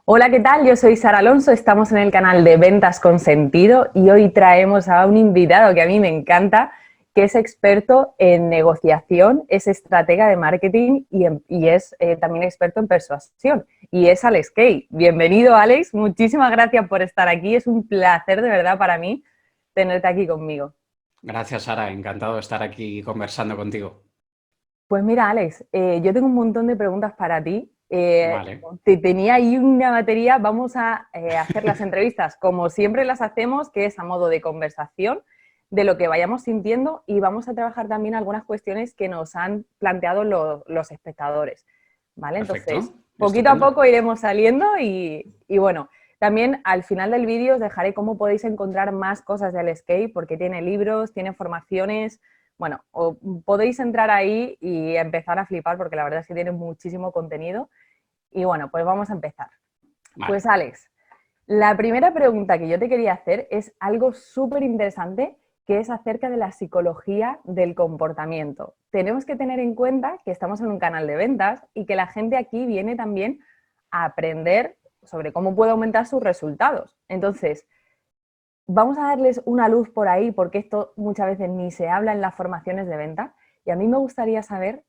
Hola, ¿qué tal? Yo soy Sara Alonso, estamos en el canal de Ventas con Sentido y hoy traemos a un invitado que a mí me encanta, que es experto en negociación, es estratega de marketing y es también experto en persuasión, y es Alex Kay. Bienvenido, Alex, muchísimas gracias por estar aquí, es un placer de verdad para mí tenerte aquí conmigo. Gracias, Sara. Encantado de estar aquí conversando contigo. Pues mira, Alex, yo tengo un montón de preguntas para ti. Vale, Te tenía ahí una batería. Vamos a hacer las entrevistas como siempre las hacemos, que es a modo de conversación, de lo que vayamos sintiendo y vamos a trabajar también algunas cuestiones que nos han planteado los espectadores. ¿Vale? Entonces, perfecto, poquito a estupendo. poco iremos saliendo y bueno, también al final del vídeo os dejaré cómo podéis encontrar más cosas del Escape, porque tiene libros, tiene formaciones. Bueno, o podéis entrar ahí y empezar a flipar porque la verdad es que tiene muchísimo contenido. Y bueno, pues vamos a empezar. Vale. Pues Alex, la primera pregunta que yo te quería hacer es algo súper interesante, que es acerca de la psicología del comportamiento. Tenemos que tener en cuenta que estamos en un canal de ventas y que la gente aquí viene también a aprender sobre cómo puede aumentar sus resultados. Entonces, vamos a darles una luz por ahí, porque esto muchas veces ni se habla en las formaciones de venta. Y a mí me gustaría saber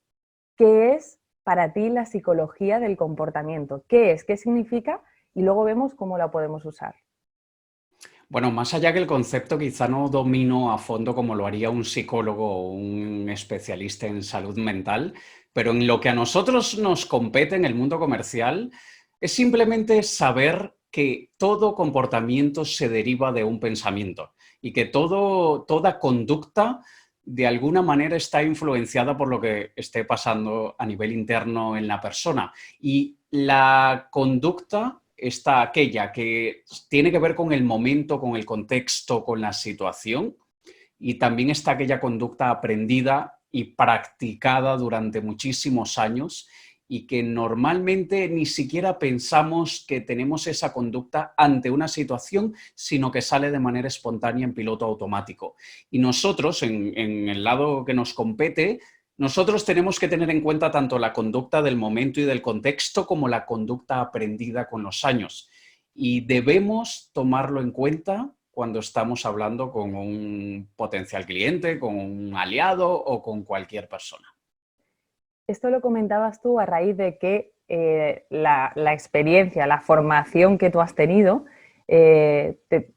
qué es para ti la psicología del comportamiento. ¿Qué es? ¿Qué significa? Y luego vemos cómo la podemos usar. Bueno, más allá que el concepto quizá no domino a fondo como lo haría un psicólogo o un especialista en salud mental, pero en lo que a nosotros nos compete en el mundo comercial es simplemente saber que todo comportamiento se deriva de un pensamiento y que toda conducta de alguna manera está influenciada por lo que esté pasando a nivel interno en la persona. Y la conducta está aquella que tiene que ver con el momento, con el contexto, con la situación, y también está aquella conducta aprendida y practicada durante muchísimos años y que normalmente ni siquiera pensamos que tenemos esa conducta ante una situación, sino que sale de manera espontánea en piloto automático. Y nosotros, en el lado que nos compete, nosotros tenemos que tener en cuenta tanto la conducta del momento y del contexto como la conducta aprendida con los años. Y debemos tomarlo en cuenta cuando estamos hablando con un potencial cliente, con un aliado o con cualquier persona. Esto lo comentabas tú a raíz de que la experiencia, la formación que tú has tenido, te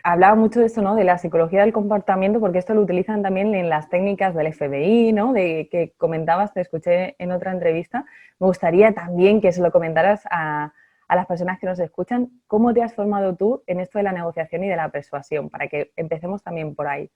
hablaba mucho de esto, ¿no? De la psicología del comportamiento, porque esto lo utilizan también en las técnicas del FBI, ¿no? De que comentabas, te escuché en otra entrevista. Me gustaría también que se lo comentaras a las personas que nos escuchan, cómo te has formado tú en esto de la negociación y de la persuasión, para que empecemos también por ahí.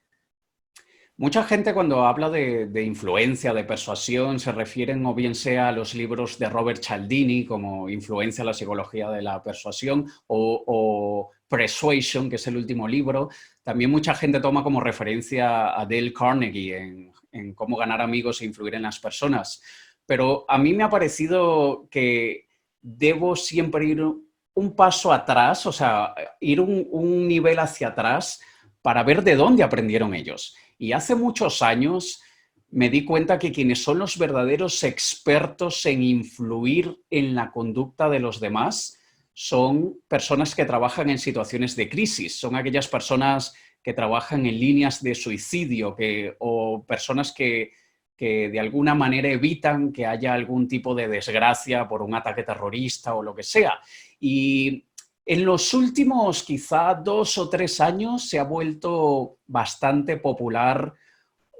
Mucha gente cuando habla de influencia, de persuasión, se refieren o bien sea a los libros de Robert Cialdini como Influencia, la psicología de la persuasión o Persuasion, que es el último libro. También mucha gente toma como referencia a Dale Carnegie en cómo ganar amigos e influir en las personas. Pero a mí me ha parecido que debo siempre ir un paso atrás, o sea, ir un nivel hacia atrás para ver de dónde aprendieron ellos. Y hace muchos años me di cuenta que quienes son los verdaderos expertos en influir en la conducta de los demás son personas que trabajan en situaciones de crisis, son aquellas personas que trabajan en líneas de suicidio o personas que de alguna manera evitan que haya algún tipo de desgracia por un ataque terrorista o lo que sea. Y en los últimos quizá 2 o 3 años se ha vuelto bastante popular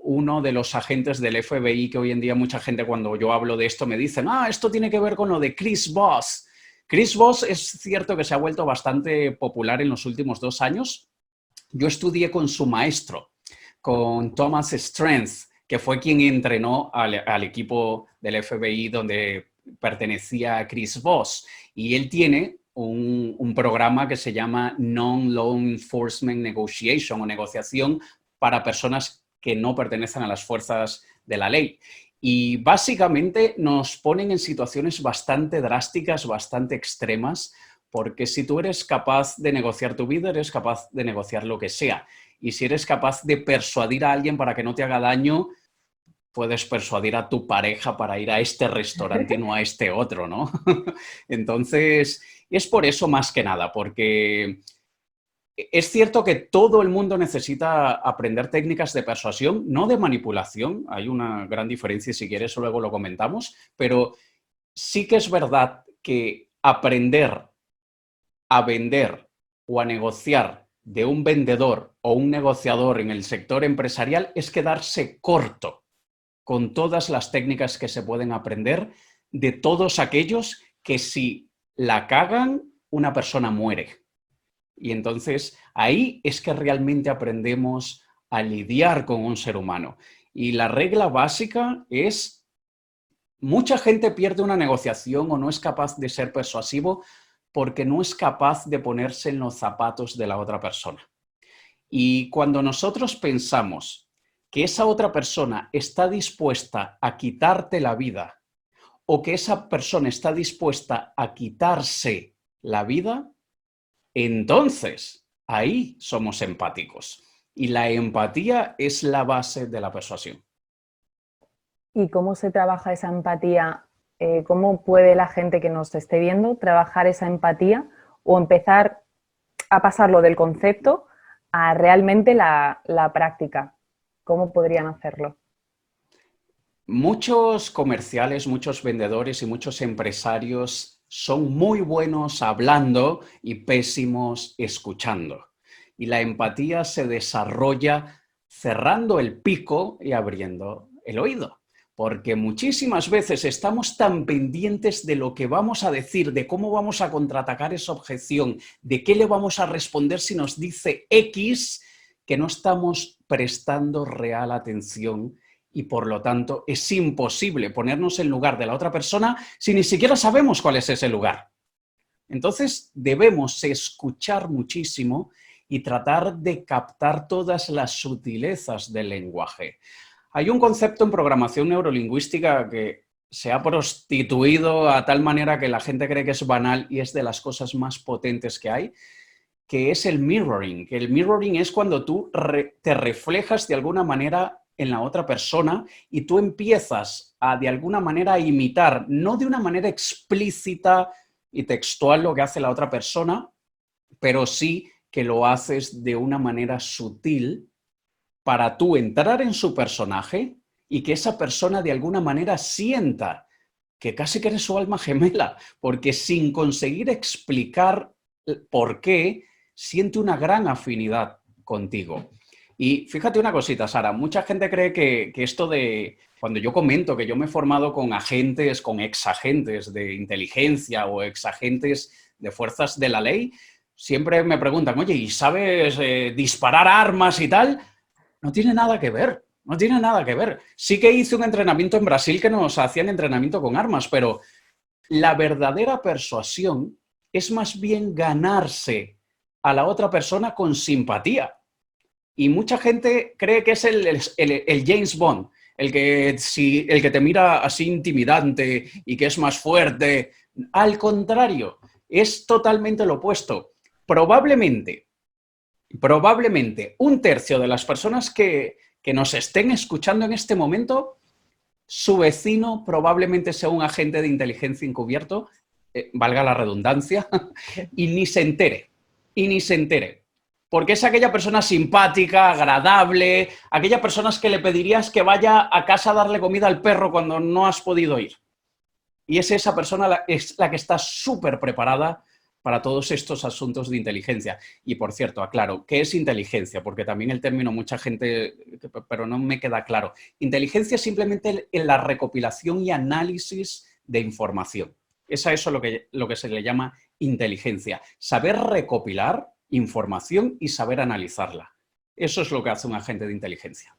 uno de los agentes del FBI que hoy en día mucha gente cuando yo hablo de esto me dicen, esto tiene que ver con lo de Chris Voss. Chris Voss es cierto que se ha vuelto bastante popular en los últimos 2 años. Yo estudié con su maestro, con Thomas Strength, que fue quien entrenó al equipo del FBI donde pertenecía Chris Voss. Y él tiene un programa que se llama Non-Law Enforcement Negotiation o negociación para personas que no pertenecen a las fuerzas de la ley. Y básicamente nos ponen en situaciones bastante drásticas, bastante extremas, porque si tú eres capaz de negociar tu vida, eres capaz de negociar lo que sea. Y si eres capaz de persuadir a alguien para que no te haga daño, puedes persuadir a tu pareja para ir a este restaurante y no a este otro, ¿no? Entonces, Y es por eso más que nada, porque es cierto que todo el mundo necesita aprender técnicas de persuasión, no de manipulación, hay una gran diferencia y si quieres luego lo comentamos, pero sí que es verdad que aprender a vender o a negociar de un vendedor o un negociador en el sector empresarial es quedarse corto con todas las técnicas que se pueden aprender de todos aquellos que si la cagan, una persona muere. Y entonces ahí es que realmente aprendemos a lidiar con un ser humano. Y la regla básica es, mucha gente pierde una negociación o no es capaz de ser persuasivo porque no es capaz de ponerse en los zapatos de la otra persona. Y cuando nosotros pensamos que esa otra persona está dispuesta a quitarte la vida o que esa persona está dispuesta a quitarse la vida, entonces ahí somos empáticos. Y la empatía es la base de la persuasión. ¿Y cómo se trabaja esa empatía? ¿Cómo puede la gente que nos esté viendo trabajar esa empatía o empezar a pasarlo del concepto a realmente la práctica? ¿Cómo podrían hacerlo? Muchos comerciales, muchos vendedores y muchos empresarios son muy buenos hablando y pésimos escuchando. Y la empatía se desarrolla cerrando el pico y abriendo el oído. Porque muchísimas veces estamos tan pendientes de lo que vamos a decir, de cómo vamos a contraatacar esa objeción, de qué le vamos a responder si nos dice X, que no estamos prestando real atención y por lo tanto es imposible ponernos en lugar de la otra persona si ni siquiera sabemos cuál es ese lugar. Entonces debemos escuchar muchísimo y tratar de captar todas las sutilezas del lenguaje. Hay un concepto en programación neurolingüística que se ha prostituido a tal manera que la gente cree que es banal y es de las cosas más potentes que hay, que es el mirroring. El mirroring es cuando tú te reflejas de alguna manera en la otra persona y tú empiezas a de alguna manera a imitar, no de una manera explícita y textual lo que hace la otra persona, pero sí que lo haces de una manera sutil para tú entrar en su personaje y que esa persona de alguna manera sienta que casi que eres su alma gemela, porque sin conseguir explicar por qué, siente una gran afinidad contigo. Y fíjate una cosita, Sara, mucha gente cree que esto de, cuando yo comento que yo me he formado con agentes, con exagentes de inteligencia o exagentes de fuerzas de la ley, siempre me preguntan, oye, ¿y sabes disparar armas y tal? No tiene nada que ver, no tiene nada que ver. Sí que hice un entrenamiento en Brasil que nos hacían entrenamiento con armas, pero la verdadera persuasión es más bien ganarse a la otra persona con simpatía. Y mucha gente cree que es el James Bond, el que te mira así intimidante y que es más fuerte. Al contrario, es totalmente lo opuesto. Probablemente un tercio de las personas que nos estén escuchando en este momento, su vecino probablemente sea un agente de inteligencia encubierto, valga la redundancia, y ni se entere, y ni se entere. Porque es aquella persona simpática, agradable, aquella persona que le pedirías que vaya a casa a darle comida al perro cuando no has podido ir. Y es esa persona es la que está súper preparada para todos estos asuntos de inteligencia. Y por cierto, aclaro, ¿qué es inteligencia? Porque también el término mucha gente, pero no me queda claro. Inteligencia es simplemente la recopilación y análisis de información. Es a eso lo que se le llama inteligencia. Saber recopilar información y saber analizarla. Eso es lo que hace un agente de inteligencia.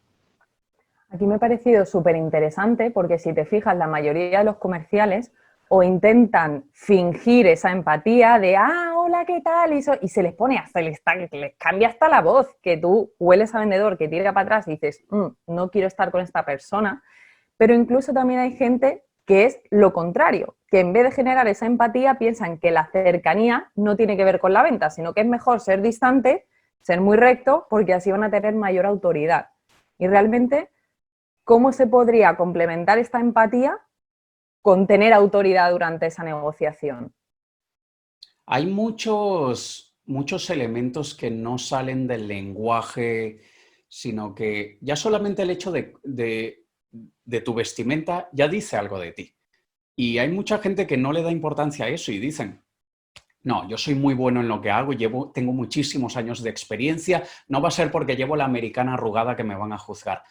Aquí me ha parecido súper interesante porque si te fijas, la mayoría de los comerciales o intentan fingir esa empatía de, hola, ¿qué tal? Y se les pone, les cambia hasta la voz, que tú hueles a vendedor que tira para atrás y dices, no quiero estar con esta persona. Pero incluso también hay gente que es lo contrario, que en vez de generar esa empatía piensan que la cercanía no tiene que ver con la venta, sino que es mejor ser distante, ser muy recto, porque así van a tener mayor autoridad. Y realmente, ¿cómo se podría complementar esta empatía con tener autoridad durante esa negociación? Hay muchos elementos que no salen del lenguaje, sino que ya solamente el hecho de tu vestimenta ya dice algo de ti. Y hay mucha gente que no le da importancia a eso y dicen, no, yo soy muy bueno en lo que hago, tengo muchísimos años de experiencia, no va a ser porque llevo la americana arrugada que me van a juzgar.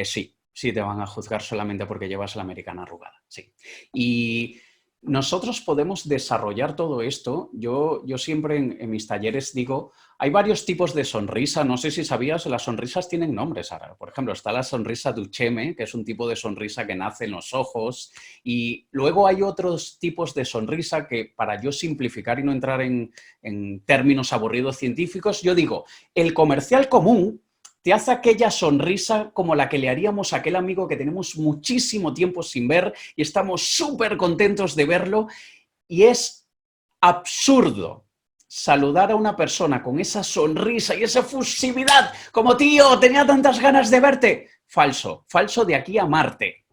Sí, sí te van a juzgar solamente porque llevas la americana arrugada, sí. Y nosotros podemos desarrollar todo esto. Yo siempre en mis talleres digo, hay varios tipos de sonrisa, no sé si sabías, las sonrisas tienen nombres ahora. Por ejemplo, está la sonrisa Duchenne, que es un tipo de sonrisa que nace en los ojos, y luego hay otros tipos de sonrisa que, para yo simplificar y no entrar en términos aburridos científicos, yo digo, el comercial común te hace aquella sonrisa como la que le haríamos a aquel amigo que tenemos muchísimo tiempo sin ver y estamos súper contentos de verlo, y es absurdo saludar a una persona con esa sonrisa y esa efusividad, como tío, tenía tantas ganas de verte. Falso, falso de aquí a Marte.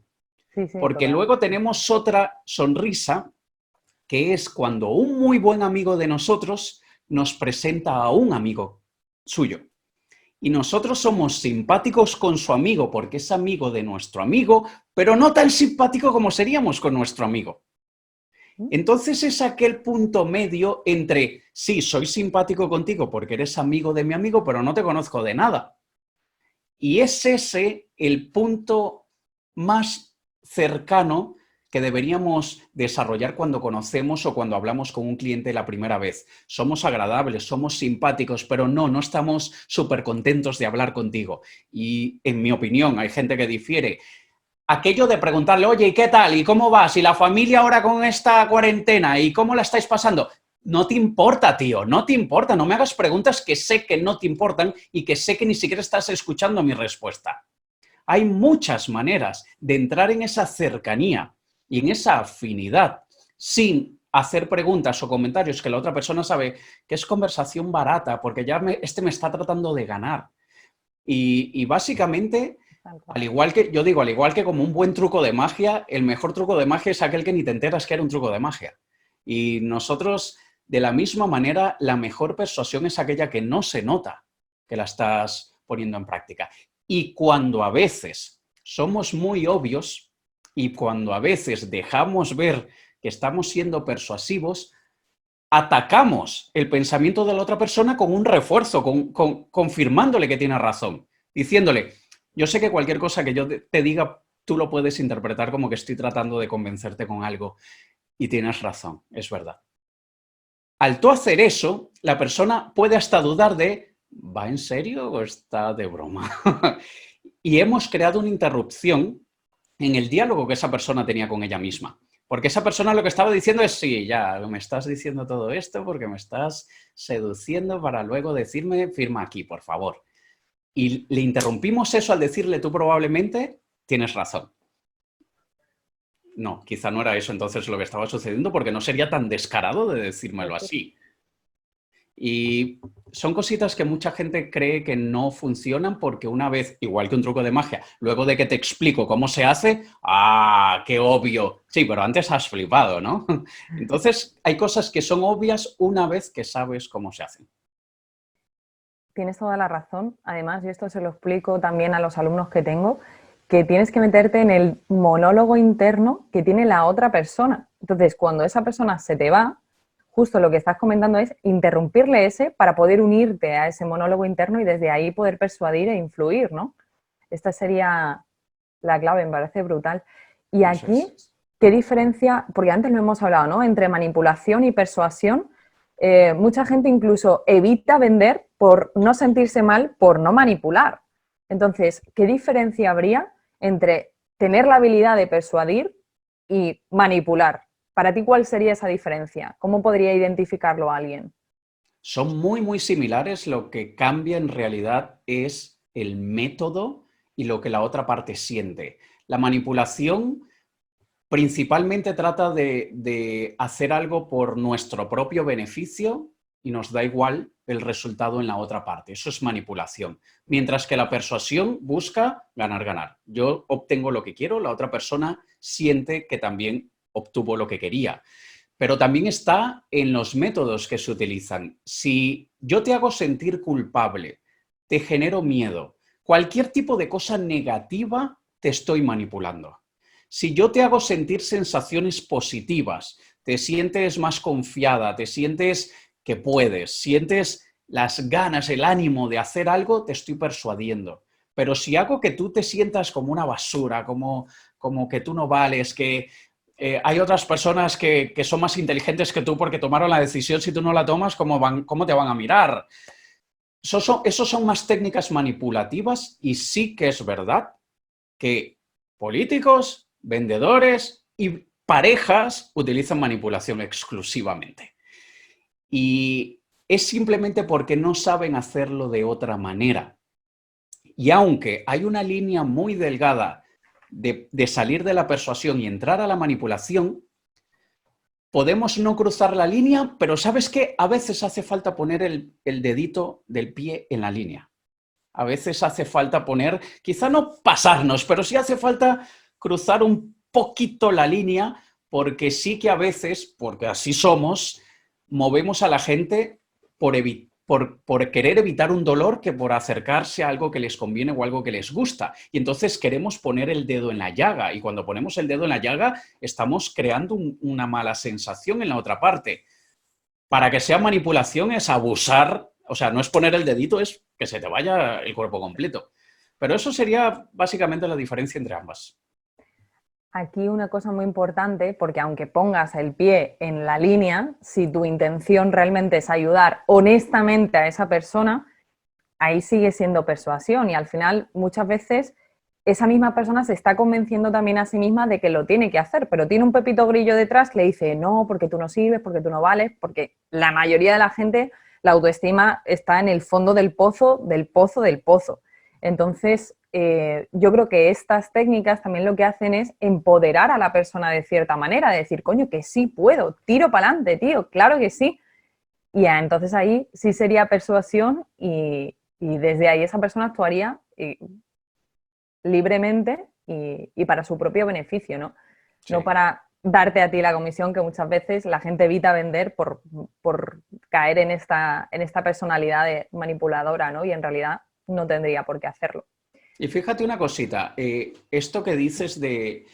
Sí, sí, Porque total. luego tenemos otra sonrisa, que es cuando un muy buen amigo de nosotros nos presenta a un amigo suyo. Y nosotros somos simpáticos con su amigo porque es amigo de nuestro amigo, pero no tan simpático como seríamos con nuestro amigo. Entonces es aquel punto medio entre, sí, soy simpático contigo porque eres amigo de mi amigo, pero no te conozco de nada. Y es ese el punto más cercano que deberíamos desarrollar cuando conocemos o cuando hablamos con un cliente la primera vez. Somos agradables, somos simpáticos, pero no estamos súper contentos de hablar contigo. Y en mi opinión, hay gente que difiere. Aquello de preguntarle, oye, ¿y qué tal? ¿Y cómo vas? ¿Y la familia ahora con esta cuarentena? ¿Y cómo la estáis pasando? No te importa, tío, no te importa. No me hagas preguntas que sé que no te importan y que sé que ni siquiera estás escuchando mi respuesta. Hay muchas maneras de entrar en esa cercanía y en esa afinidad sin hacer preguntas o comentarios que la otra persona sabe que es conversación barata porque ya me está tratando de ganar. Y básicamente, al igual que, yo digo, al igual que como un buen truco de magia, el mejor truco de magia es aquel que ni te enteras que era un truco de magia. Y nosotros, de la misma manera, la mejor persuasión es aquella que no se nota que la estás poniendo en práctica. Y cuando a veces somos muy obvios y cuando a veces dejamos ver que estamos siendo persuasivos, atacamos el pensamiento de la otra persona con un refuerzo, confirmándole que tiene razón, diciéndole, yo sé que cualquier cosa que yo te diga, tú lo puedes interpretar como que estoy tratando de convencerte con algo y tienes razón, es verdad. Al tú hacer eso, la persona puede hasta dudar de, ¿va en serio o está de broma? Y hemos creado una interrupción en el diálogo que esa persona tenía con ella misma. Porque esa persona lo que estaba diciendo es, sí, ya, me estás diciendo todo esto porque me estás seduciendo para luego decirme, firma aquí, por favor. Y le interrumpimos eso al decirle, tú probablemente tienes razón. No, quizá no era eso entonces lo que estaba sucediendo porque no sería tan descarado de decírmelo así. Y son cositas que mucha gente cree que no funcionan porque una vez, igual que un truco de magia, luego de que te explico cómo se hace, ¡ah, qué obvio! Sí, pero antes has flipado, ¿no? Entonces, hay cosas que son obvias una vez que sabes cómo se hacen. Tienes toda la razón. Además, yo esto se lo explico también a los alumnos que tengo, que tienes que meterte en el monólogo interno que tiene la otra persona. Entonces, cuando esa persona se te va, justo lo que estás comentando es interrumpirle ese para poder unirte a ese monólogo interno y desde ahí poder persuadir e influir, ¿no? Esta sería la clave, me parece brutal. Y aquí, ¿qué diferencia? Porque antes lo hemos hablado, ¿no? Entre manipulación y persuasión. Mucha gente incluso evita vender por no sentirse mal, por no manipular. Entonces, ¿qué diferencia habría entre tener la habilidad de persuadir y manipular? Para ti, ¿cuál sería esa diferencia? ¿Cómo podría identificarlo alguien? Son muy similares, lo que cambia en realidad es el método y lo que la otra parte siente. La manipulación principalmente trata de hacer algo por nuestro propio beneficio y nos da igual el resultado en la otra parte. Eso es manipulación. Mientras que la persuasión busca ganar. Yo obtengo lo que quiero, la otra persona siente que también obtuvo lo que quería. pero también está en los métodos que se utilizan. Si yo te hago sentir culpable, te genero miedo, cualquier tipo de cosa negativa, te estoy manipulando. Si yo te hago sentir sensaciones positivas, te sientes más confiada, te sientes que puedes, sientes las ganas, el ánimo de hacer algo, te estoy persuadiendo. Pero si hago que tú te sientas como una basura, como que tú no vales, que hay otras personas que son más inteligentes que tú porque tomaron la decisión, si tú no la tomas, ¿cómo te van a mirar? Esos son más técnicas manipulativas y sí que es verdad que políticos, vendedores y parejas utilizan manipulación exclusivamente. Y es simplemente porque no saben hacerlo de otra manera. Y aunque hay una línea muy delgada de salir de la persuasión y entrar a la manipulación, podemos no cruzar la línea, pero ¿sabes qué? A veces hace falta poner el dedito del pie en la línea. A veces hace falta poner, quizá no pasarnos, pero sí hace falta cruzar un poquito la línea, porque sí que a veces, porque así somos, movemos a la gente por querer evitar un dolor que por acercarse a algo que les conviene o algo que les gusta. Y entonces queremos poner el dedo en la llaga. Y cuando ponemos el dedo en la llaga, estamos creando una mala sensación en la otra parte. Para que sea manipulación es abusar, o sea, no es poner el dedito, es que se te vaya el cuerpo completo. Pero eso sería básicamente la diferencia entre ambas. Aquí una cosa muy importante, porque aunque pongas el pie en la línea, si tu intención realmente es ayudar honestamente a esa persona, ahí sigue siendo persuasión y al final muchas veces esa misma persona se está convenciendo también a sí misma de que lo tiene que hacer, pero tiene un pepito grillo detrás que le dice no, porque tú no sirves, porque tú no vales, porque la mayoría de la gente, la autoestima está en el fondo del pozo, del pozo, del pozo. Entonces, yo creo que estas técnicas también lo que hacen es empoderar a la persona de cierta manera, de decir, coño, que sí puedo, tiro para adelante, tío, claro que sí. Y ya, entonces ahí sí sería persuasión y desde ahí esa persona actuaría libremente y para su propio beneficio, ¿no? Sí. No para darte a ti la comisión, que muchas veces la gente evita vender por caer en esta personalidad manipuladora, ¿no? Y en realidad no tendría por qué hacerlo. Y fíjate una cosita, esto que dices de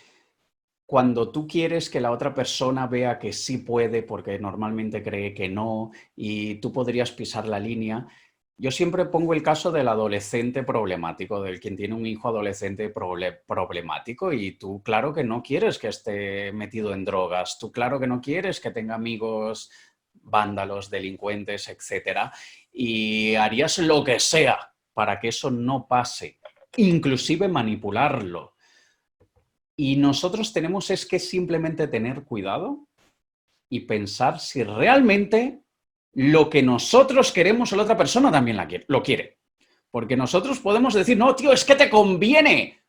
cuando tú quieres que la otra persona vea que sí puede, porque normalmente cree que no, y tú podrías pisar la línea, yo siempre pongo el caso del adolescente problemático, del quien tiene un hijo adolescente problemático, y tú claro que no quieres que esté metido en drogas, tú claro que no quieres que tenga amigos vándalos, delincuentes, etcétera, y harías lo que sea para que eso no pase, inclusive manipularlo. Y nosotros tenemos es que simplemente tener cuidado y pensar si realmente lo que nosotros queremos la otra persona también lo quiere. Porque nosotros podemos decir, no, tío, es que te conviene,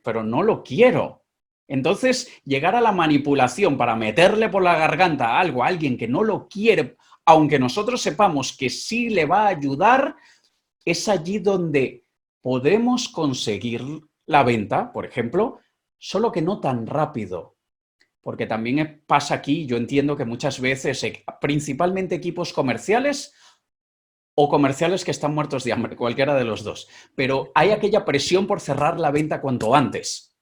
pero no lo quiero. Entonces, llegar a la manipulación para meterle por la garganta algo a alguien que no lo quiere, aunque nosotros sepamos que sí le va a ayudar, es allí donde podemos conseguir la venta, por ejemplo, solo que no tan rápido. Porque también pasa aquí, yo entiendo que muchas veces, principalmente equipos comerciales o comerciales que están muertos de hambre, cualquiera de los dos, pero hay aquella presión por cerrar la venta cuanto antes.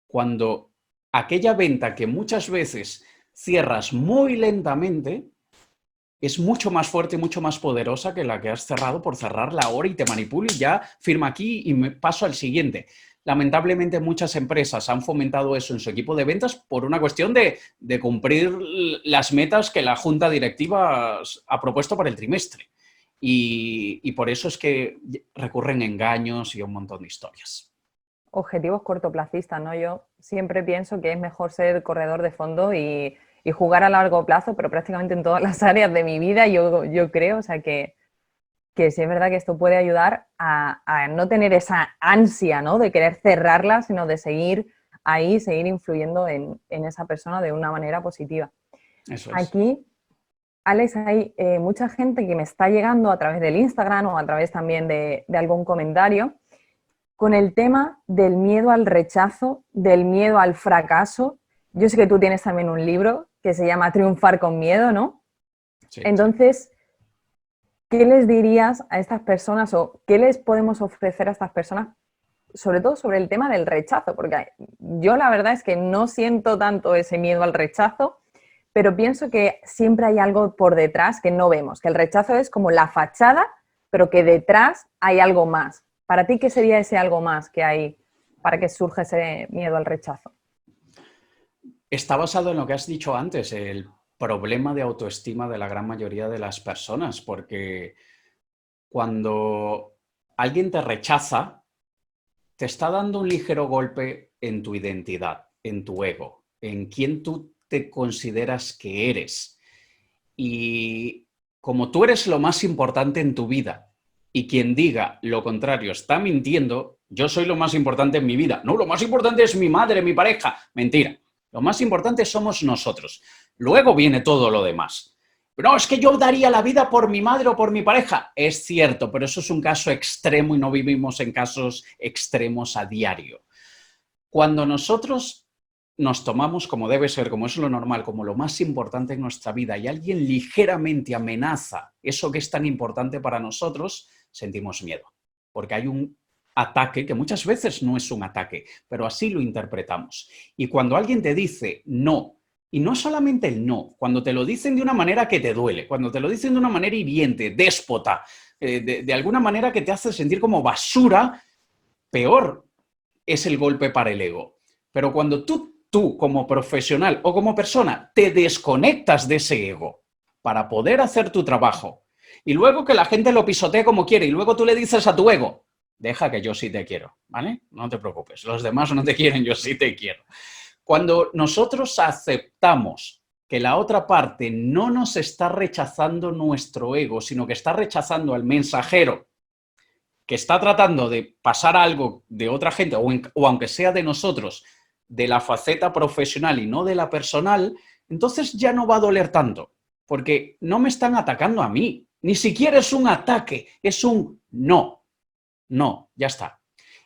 Cuando aquella venta que muchas veces cierras muy lentamente, es mucho más fuerte y mucho más poderosa que la que has cerrado por cerrarla ahora y te manipulo y ya firma aquí y me paso al siguiente. Lamentablemente muchas empresas han fomentado eso en su equipo de ventas por una cuestión de cumplir las metas que la junta directiva ha propuesto para el trimestre. Y por eso es que recurren a engaños y a un montón de historias. Objetivos cortoplacistas, ¿no? Yo siempre pienso que es mejor ser corredor de fondo y jugar a largo plazo, pero prácticamente en todas las áreas de mi vida yo creo, o sea que sí es verdad que esto puede ayudar a no tener esa ansia, ¿no? De querer cerrarla, sino de seguir ahí, seguir influyendo en esa persona de una manera positiva. Eso es. Aquí, Alex, hay mucha gente que me está llegando a través del Instagram o a través también de algún comentario con el tema del miedo al rechazo, del miedo al fracaso. Yo sé que tú tienes también un libro que se llama Triunfar con miedo, ¿no? Sí, Entonces, ¿qué les dirías a estas personas o qué les podemos ofrecer a estas personas, sobre todo sobre el tema del rechazo? Porque yo la verdad es que no siento tanto ese miedo al rechazo, pero pienso que siempre hay algo por detrás que no vemos, que el rechazo es como la fachada, pero que detrás hay algo más. ¿Para ti qué sería ese algo más que hay para que surja ese miedo al rechazo? está basado en lo que has dicho antes, el problema de autoestima de la gran mayoría de las personas, porque cuando alguien te rechaza, te está dando un ligero golpe en tu identidad, en tu ego, en quién tú te consideras que eres. Y como tú eres lo más importante en tu vida y quien diga lo contrario está mintiendo, yo soy lo más importante en mi vida. No, lo más importante es mi madre, mi pareja. Mentira. Lo más importante somos nosotros. Luego viene todo lo demás. No, es que yo daría la vida por mi madre o por mi pareja. Es cierto, pero eso es un caso extremo y no vivimos en casos extremos a diario. Cuando nosotros nos tomamos como debe ser, como es lo normal, como lo más importante en nuestra vida y alguien ligeramente amenaza eso que es tan importante para nosotros, sentimos miedo. Porque hay un ataque que muchas veces no es un ataque, pero así lo interpretamos. Y cuando alguien te dice no, y no solamente el no, cuando te lo dicen de una manera que te duele, cuando te lo dicen de una manera hiriente, déspota, de alguna manera que te hace sentir como basura, peor es el golpe para el ego. Pero cuando tú como profesional o como persona te desconectas de ese ego para poder hacer tu trabajo y luego que la gente lo pisotee como quiere y luego tú le dices a tu ego, deja que yo sí te quiero, ¿vale? No te preocupes, los demás no te quieren, yo sí te quiero. Cuando nosotros aceptamos que la otra parte no nos está rechazando nuestro ego, sino que está rechazando al mensajero que está tratando de pasar algo de otra gente, o aunque sea de nosotros, de la faceta profesional y no de la personal, entonces ya no va a doler tanto, porque no me están atacando a mí, ni siquiera es un ataque, es un no, no, ya está.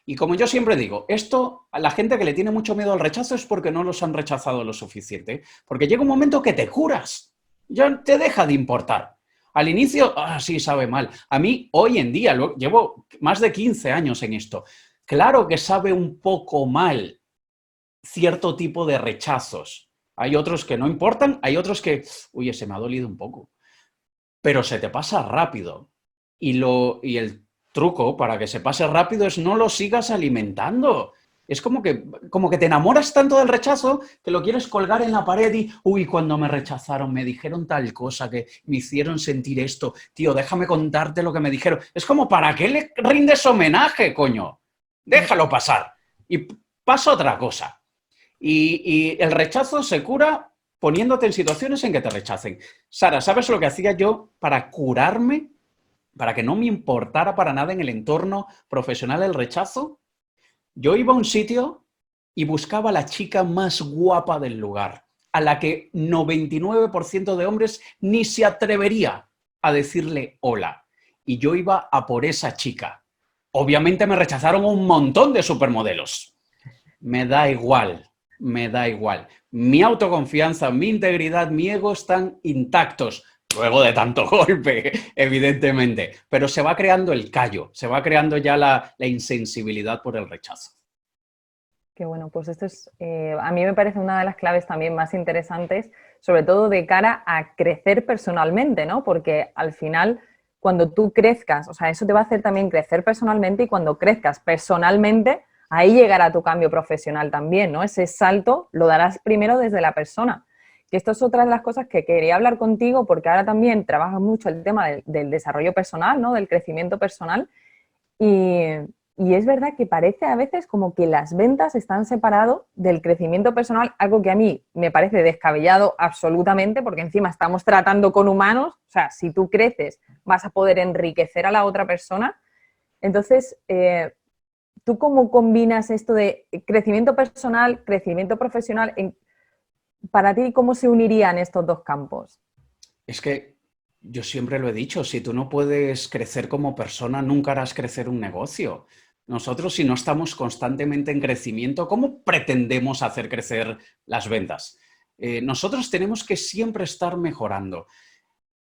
Y como yo siempre digo, esto a la gente que le tiene mucho miedo al rechazo es porque no los han rechazado lo suficiente, porque llega un momento que te curas, ya te deja de importar. Al inicio, sí, sabe mal. A mí, hoy en día, llevo más de 15 años en esto. Claro que sabe un poco mal cierto tipo de rechazos. Hay otros que no importan, hay otros que, uy, se me ha dolido un poco. Pero se te pasa rápido. Y el truco para que se pase rápido es no lo sigas alimentando. Es como que te enamoras tanto del rechazo que lo quieres colgar en la pared y, uy, cuando me rechazaron, me dijeron tal cosa, que me hicieron sentir esto. Tío, déjame contarte lo que me dijeron. Es como, ¿para qué le rindes homenaje, coño? Déjalo pasar. Y pasa otra cosa. Y el rechazo se cura poniéndote en situaciones en que te rechacen. Sara, ¿sabes lo que hacía yo para curarme? Para que no me importara para nada en el entorno profesional el rechazo. Yo iba a un sitio y buscaba a la chica más guapa del lugar, a la que 99% de hombres ni se atrevería a decirle hola. Y yo iba a por esa chica. Obviamente me rechazaron un montón de supermodelos. Me da igual, me da igual. Mi autoconfianza, mi integridad, mi ego están intactos. Luego de tanto golpe, evidentemente. Pero se va creando el callo, se va creando ya la insensibilidad por el rechazo. Qué bueno, pues esto es, a mí me parece una de las claves también más interesantes, sobre todo de cara a crecer personalmente, ¿no? Porque al final, cuando tú crezcas, o sea, eso te va a hacer también crecer personalmente y cuando crezcas personalmente, ahí llegará tu cambio profesional también, ¿no? Ese salto lo darás primero desde la persona. Que esto es otra de las cosas que quería hablar contigo porque ahora también trabajas mucho el tema del desarrollo personal, ¿no? Del crecimiento personal y, y es verdad que parece a veces como que las ventas están separadas del crecimiento personal, algo que a mí me parece descabellado absolutamente, porque encima estamos tratando con humanos, o sea, si tú creces vas a poder enriquecer a la otra persona. Entonces, ¿tú cómo combinas esto de crecimiento personal, crecimiento profesional? Para ti, ¿cómo se unirían estos dos campos? Es que yo siempre lo he dicho, si tú no puedes crecer como persona, nunca harás crecer un negocio. Nosotros, si no estamos constantemente en crecimiento, ¿cómo pretendemos hacer crecer las ventas? Nosotros tenemos que siempre estar mejorando.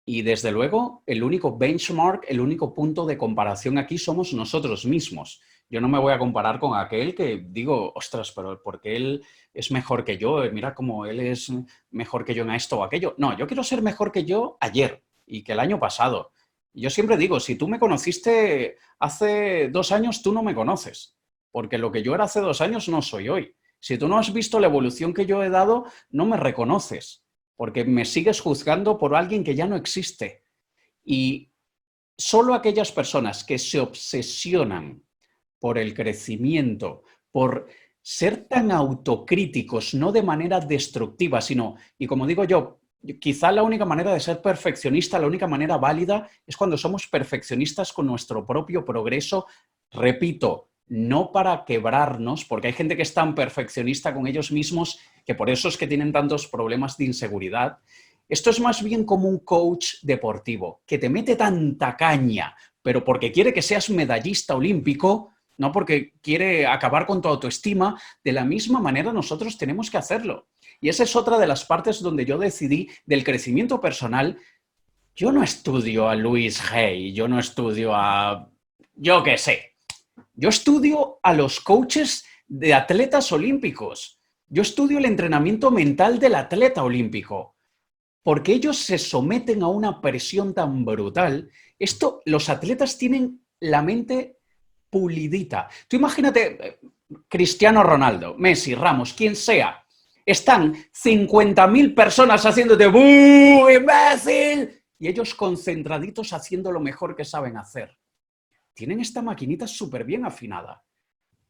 Y desde luego, el único benchmark, el único punto de comparación aquí somos nosotros mismos. Yo no me voy a comparar con aquel que digo, ostras, pero porque él es mejor que yo, mira cómo él es mejor que yo en esto o aquello. No, yo quiero ser mejor que yo ayer y que el año pasado. Yo siempre digo, si tú me conociste hace 2 años, tú no me conoces, porque lo que yo era hace 2 años no soy hoy. Si tú no has visto la evolución que yo he dado, no me reconoces, porque me sigues juzgando por alguien que ya no existe. Y solo aquellas personas que se obsesionan por el crecimiento, por ser tan autocríticos, no de manera destructiva, sino, y como digo yo, quizá la única manera de ser perfeccionista, la única manera válida, es cuando somos perfeccionistas con nuestro propio progreso, repito, no para quebrarnos, porque hay gente que es tan perfeccionista con ellos mismos que por eso es que tienen tantos problemas de inseguridad. Esto es más bien como un coach deportivo, que te mete tanta caña, pero porque quiere que seas medallista olímpico, no porque quiere acabar con tu autoestima. De la misma manera nosotros tenemos que hacerlo. Y esa es otra de las partes donde yo decidí del crecimiento personal. Yo no estudio a Louise Hay, yo no estudio a... yo qué sé. Yo estudio a los coaches de atletas olímpicos. Yo estudio el entrenamiento mental del atleta olímpico. Porque ellos se someten a una presión tan brutal. Los atletas tienen la mente pulidita. Tú imagínate Cristiano Ronaldo, Messi, Ramos, quien sea. Están 50.000 personas haciéndote ¡bú, imbécil! Y ellos concentraditos haciendo lo mejor que saben hacer. Tienen esta maquinita súper bien afinada.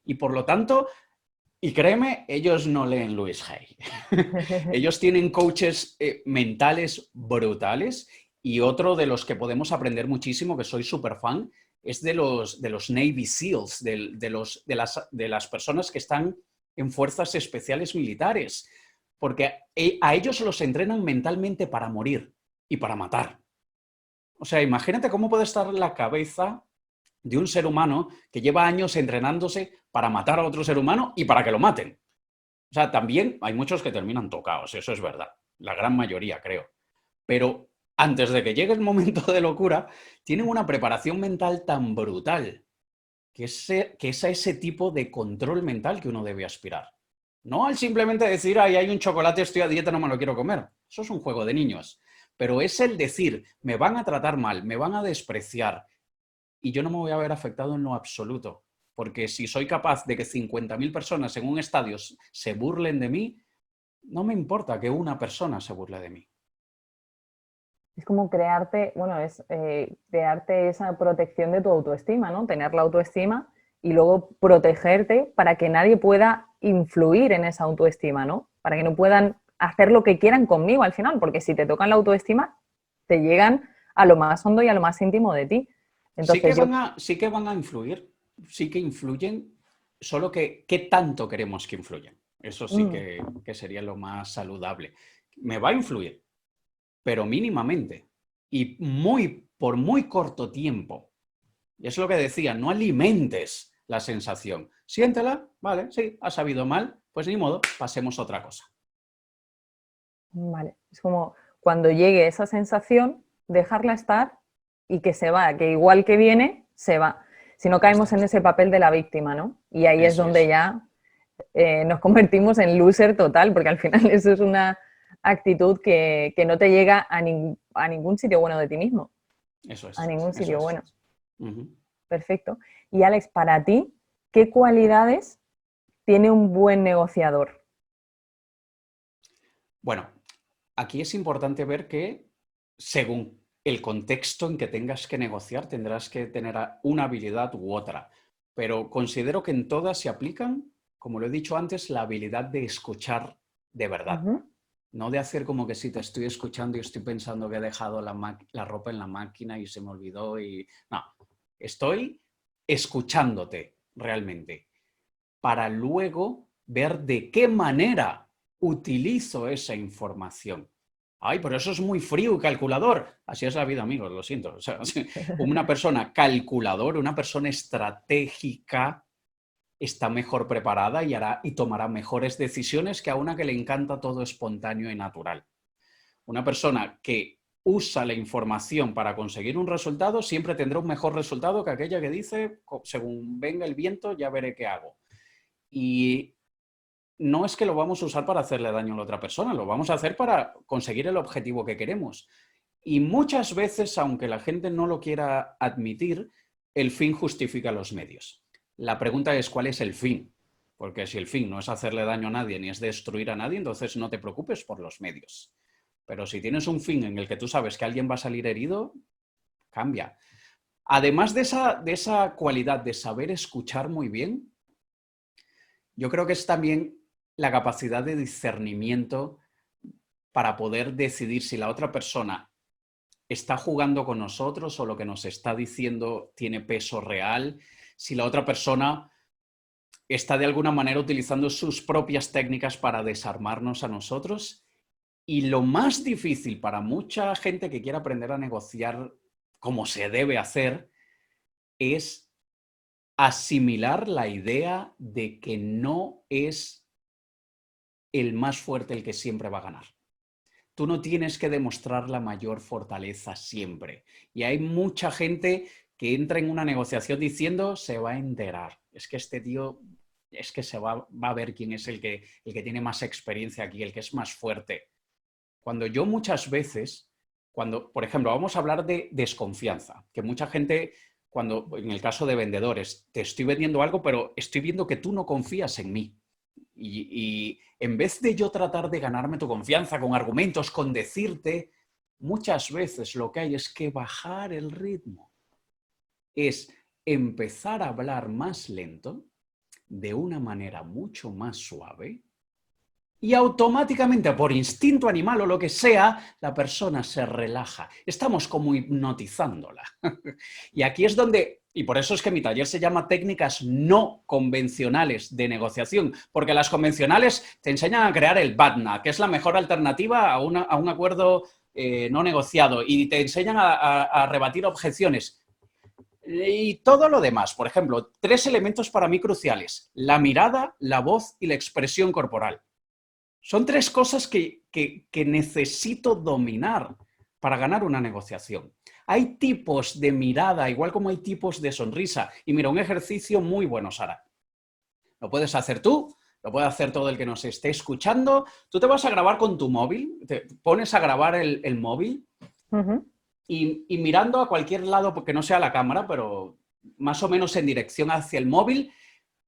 Y por lo tanto, y créeme, ellos no leen Louise Hay. Ellos tienen coaches mentales brutales, y otro de los que podemos aprender muchísimo, que soy súper fan, es de los Navy SEALs, de las personas que están en fuerzas especiales militares, porque a ellos los entrenan mentalmente para morir y para matar. O sea, imagínate cómo puede estar la cabeza de un ser humano que lleva años entrenándose para matar a otro ser humano y para que lo maten. O sea, también hay muchos que terminan tocados, eso es verdad, la gran mayoría creo. Pero antes de que llegue el momento de locura, tienen una preparación mental tan brutal que es a ese tipo de control mental que uno debe aspirar. No al simplemente decir, ay, hay un chocolate, estoy a dieta, no me lo quiero comer. Eso es un juego de niños. Pero es el decir, me van a tratar mal, me van a despreciar, y yo no me voy a ver afectado en lo absoluto. Porque si soy capaz de que 50.000 personas en un estadio se burlen de mí, no me importa que una persona se burle de mí. Es como crearte, bueno, crearte esa protección de tu autoestima, ¿no? Tener la autoestima y luego protegerte para que nadie pueda influir en esa autoestima, ¿no? Para que no puedan hacer lo que quieran conmigo al final, porque si te tocan la autoestima, te llegan a lo más hondo y a lo más íntimo de ti. Entonces, sí que van a influir, sí que influyen, solo que ¿qué tanto queremos que influyan? Eso sí que sería lo más saludable. Me va a influir, pero mínimamente y por muy corto tiempo. Y es lo que decía, no alimentes la sensación. Siéntela, vale, sí, ha sabido mal, pues ni modo, pasemos a otra cosa. Vale, es como cuando llegue esa sensación, dejarla estar y que se va, que igual que viene, se va. Si no caemos en ese papel de la víctima, ¿no? Y ahí es donde ya nos convertimos en loser total, porque al final eso es una actitud que no te llega a ningún sitio bueno de ti mismo. Eso es. A ningún sitio bueno. Uh-huh. Perfecto. Y Alex, para ti, ¿qué cualidades tiene un buen negociador? Bueno, aquí es importante ver que según el contexto en que tengas que negociar, tendrás que tener una habilidad u otra. Pero considero que en todas se aplican, como lo he dicho antes, la habilidad de escuchar de verdad. Uh-huh. No de hacer como que sí, te estoy escuchando y estoy pensando que he dejado la ropa en la máquina y se me olvidó. No, estoy escuchándote realmente para luego ver de qué manera utilizo esa información. Ay, pero eso es muy frío y calculador. Así es la vida, amigos, lo siento. O sea, una persona calculadora, una persona estratégica, está mejor preparada y tomará mejores decisiones que a una que le encanta todo espontáneo y natural. Una persona que usa la información para conseguir un resultado siempre tendrá un mejor resultado que aquella que dice, según venga el viento, ya veré qué hago. Y no es que lo vamos a usar para hacerle daño a la otra persona, lo vamos a hacer para conseguir el objetivo que queremos. Y muchas veces, aunque la gente no lo quiera admitir, el fin justifica los medios. La pregunta es, ¿cuál es el fin? Porque si el fin no es hacerle daño a nadie ni es destruir a nadie, entonces no te preocupes por los medios. Pero si tienes un fin en el que tú sabes que alguien va a salir herido, cambia. Además de esa cualidad de saber escuchar muy bien, yo creo que es también la capacidad de discernimiento para poder decidir si la otra persona está jugando con nosotros o lo que nos está diciendo tiene peso real, si la otra persona está de alguna manera utilizando sus propias técnicas para desarmarnos a nosotros. Y lo más difícil para mucha gente que quiera aprender a negociar como se debe hacer es asimilar la idea de que no es el más fuerte el que siempre va a ganar. Tú no tienes que demostrar la mayor fortaleza siempre. Y hay mucha gente que entra en una negociación diciendo se va a enterar. Es que este tío, es que va a ver quién es el que tiene más experiencia aquí, el que es más fuerte. Cuando yo muchas veces, por ejemplo, vamos a hablar de desconfianza, que mucha gente, en el caso de vendedores, te estoy vendiendo algo, pero estoy viendo que tú no confías en mí. Y en vez de yo tratar de ganarme tu confianza con argumentos, con decirte, muchas veces lo que hay es que bajar el ritmo. Es empezar a hablar más lento, de una manera mucho más suave, y automáticamente, por instinto animal o lo que sea, la persona se relaja. Estamos como hipnotizándola. Y aquí es donde, y por eso es que mi taller se llama técnicas no convencionales de negociación, porque las convencionales te enseñan a crear el BATNA, que es la mejor alternativa a un acuerdo no negociado, y te enseñan a rebatir objeciones. Y todo lo demás, por ejemplo, 3 elementos para mí cruciales: la mirada, la voz y la expresión corporal. Son 3 cosas que necesito dominar para ganar una negociación. Hay tipos de mirada, igual como hay tipos de sonrisa. Y mira, un ejercicio muy bueno, Sara. Lo puedes hacer tú, lo puede hacer todo el que nos esté escuchando. Tú te vas a grabar con tu móvil, te pones a grabar el móvil y mirando a cualquier lado, porque no sea la cámara, pero más o menos en dirección hacia el móvil,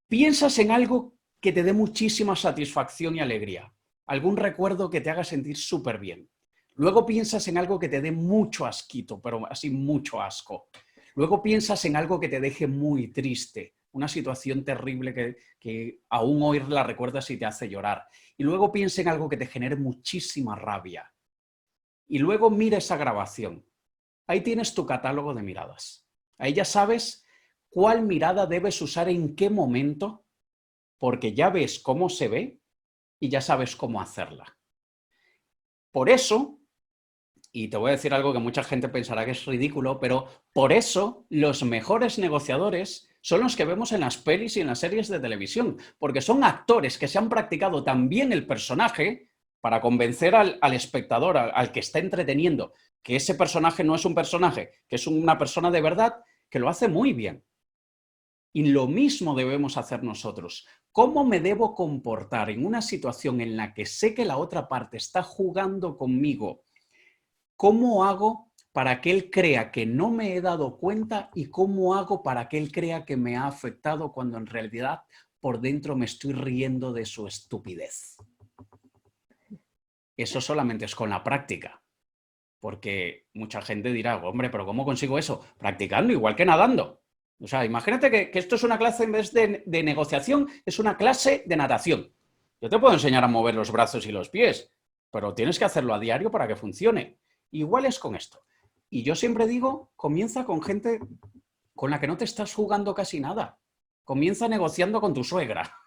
piensas en algo que te dé muchísima satisfacción y alegría. Algún recuerdo que te haga sentir súper bien. Luego piensas en algo que te dé mucho asquito, pero así mucho asco. Luego piensas en algo que te deje muy triste, una situación terrible que aún hoy la recuerdas y te hace llorar. Y luego piensa en algo que te genere muchísima rabia. Y luego mira esa grabación. Ahí tienes tu catálogo de miradas. Ahí ya sabes cuál mirada debes usar en qué momento, porque ya ves cómo se ve y ya sabes cómo hacerla. Por eso, y te voy a decir algo que mucha gente pensará que es ridículo, pero por eso los mejores negociadores son los que vemos en las pelis y en las series de televisión, porque son actores que se han practicado tan bien el personaje para convencer al espectador, al que está entreteniendo, que ese personaje no es un personaje, que es una persona de verdad, que lo hace muy bien. Y lo mismo debemos hacer nosotros. ¿Cómo me debo comportar en una situación en la que sé que la otra parte está jugando conmigo? ¿Cómo hago para que él crea que no me he dado cuenta y cómo hago para que él crea que me ha afectado cuando en realidad por dentro me estoy riendo de su estupidez? Eso solamente es con la práctica. Porque mucha gente dirá, hombre, ¿pero cómo consigo eso? Practicando, igual que nadando. O sea, imagínate que esto es una clase, en vez de negociación, es una clase de natación. Yo te puedo enseñar a mover los brazos y los pies, pero tienes que hacerlo a diario para que funcione. Igual es con esto. Y yo siempre digo, comienza con gente con la que no te estás jugando casi nada. Comienza negociando con tu suegra.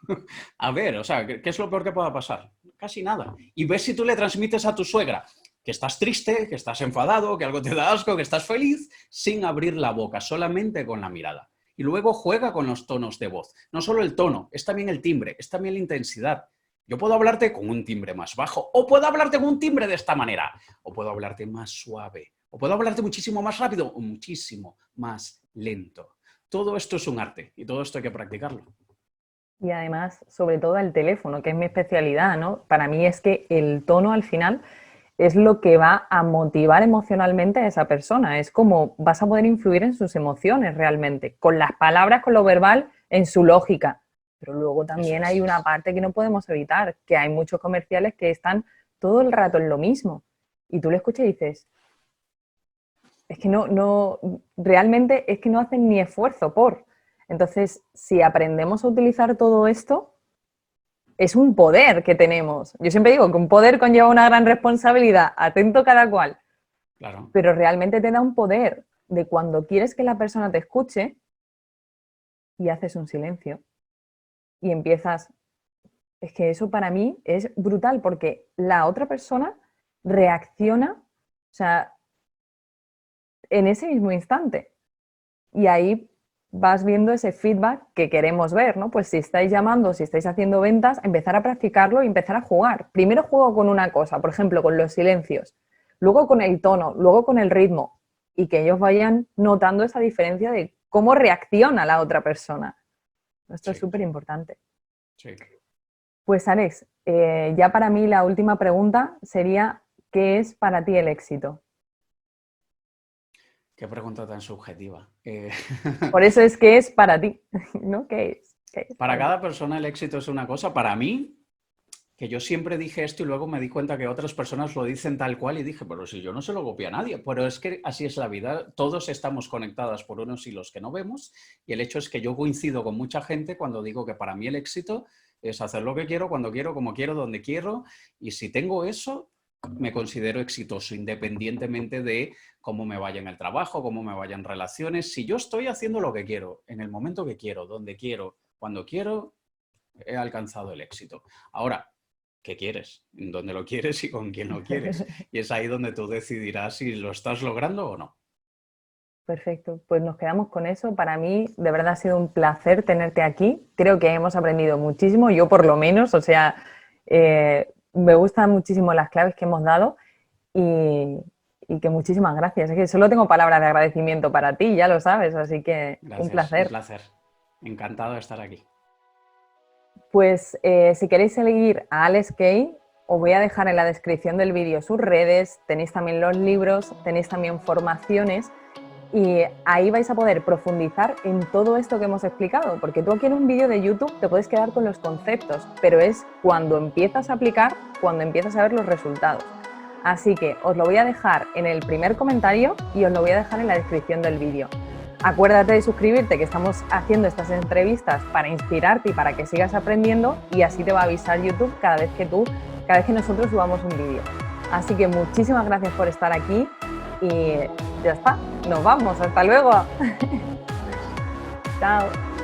A ver, o sea, ¿qué es lo peor que pueda pasar? Casi nada. Y ves si tú le transmites a tu suegra que estás triste, que estás enfadado, que algo te da asco, que estás feliz, sin abrir la boca, solamente con la mirada. Y luego juega con los tonos de voz. No solo el tono, es también el timbre, es también la intensidad. Yo puedo hablarte con un timbre más bajo, o puedo hablarte con un timbre de esta manera, o puedo hablarte más suave, o puedo hablarte muchísimo más rápido o muchísimo más lento. Todo esto es un arte y todo esto hay que practicarlo. Y además, sobre todo el teléfono, que es mi especialidad, ¿no? Para mí es que el tono al final es lo que va a motivar emocionalmente a esa persona. Es como vas a poder influir en sus emociones realmente, con las palabras, con lo verbal, en su lógica. Pero luego también hay una parte que no podemos evitar, que hay muchos comerciales que están todo el rato en lo mismo. Y tú le escuchas y dices, es que realmente es que no hacen ni esfuerzo por. Entonces, si aprendemos a utilizar todo esto, es un poder que tenemos. Yo siempre digo que un poder conlleva una gran responsabilidad, atento cada cual. Claro. Pero realmente te da un poder de cuando quieres que la persona te escuche y haces un silencio. Y empiezas... Es que eso para mí es brutal porque la otra persona reacciona, o sea, en ese mismo instante. Y ahí vas viendo ese feedback que queremos ver, ¿no? Pues si estáis llamando, si estáis haciendo ventas, empezar a practicarlo y empezar a jugar. Primero juego con una cosa, por ejemplo, con los silencios, luego con el tono, luego con el ritmo, y que ellos vayan notando esa diferencia de cómo reacciona la otra persona. Esto es súper importante. Sí. Pues Alex, ya para mí la última pregunta sería, ¿qué es para ti el éxito? Qué pregunta tan subjetiva. Por eso es que es para ti, ¿no? ¿Qué es? Para cada persona el éxito es una cosa. Para mí, que yo siempre dije esto y luego me di cuenta que otras personas lo dicen tal cual y dije, pero si yo no se lo copio a nadie. Pero es que así es la vida. Todos estamos conectados por unos hilos que no vemos y el hecho es que yo coincido con mucha gente cuando digo que para mí el éxito es hacer lo que quiero, cuando quiero, como quiero, donde quiero. Y si tengo eso, me considero exitoso independientemente de cómo me vaya en el trabajo, cómo me vaya en relaciones. Si yo estoy haciendo lo que quiero, en el momento que quiero, donde quiero, cuando quiero, he alcanzado el éxito. Ahora, ¿qué quieres? ¿Dónde lo quieres y con quién lo quieres? Y es ahí donde tú decidirás si lo estás logrando o no. Perfecto, pues nos quedamos con eso. Para mí, de verdad, ha sido un placer tenerte aquí. Creo que hemos aprendido muchísimo, yo por lo menos, o sea, me gustan muchísimo las claves que hemos dado y que muchísimas gracias. Es que solo tengo palabras de agradecimiento para ti, ya lo sabes, así que Gracias, un placer. un placer. Encantado de estar aquí. Pues si queréis seguir a Alex Kay, os voy a dejar en la descripción del vídeo sus redes, tenéis también los libros, tenéis también formaciones y ahí vais a poder profundizar en todo esto que hemos explicado, porque tú aquí en un vídeo de YouTube te puedes quedar con los conceptos, pero es cuando empiezas a aplicar, cuando empiezas a ver los resultados. Así que os lo voy a dejar en el primer comentario y os lo voy a dejar en la descripción del vídeo. Acuérdate de suscribirte, que estamos haciendo estas entrevistas para inspirarte y para que sigas aprendiendo y así te va a avisar YouTube cada vez que nosotros subamos un vídeo. Así que muchísimas gracias por estar aquí y ya está, nos vamos, hasta luego. Chao.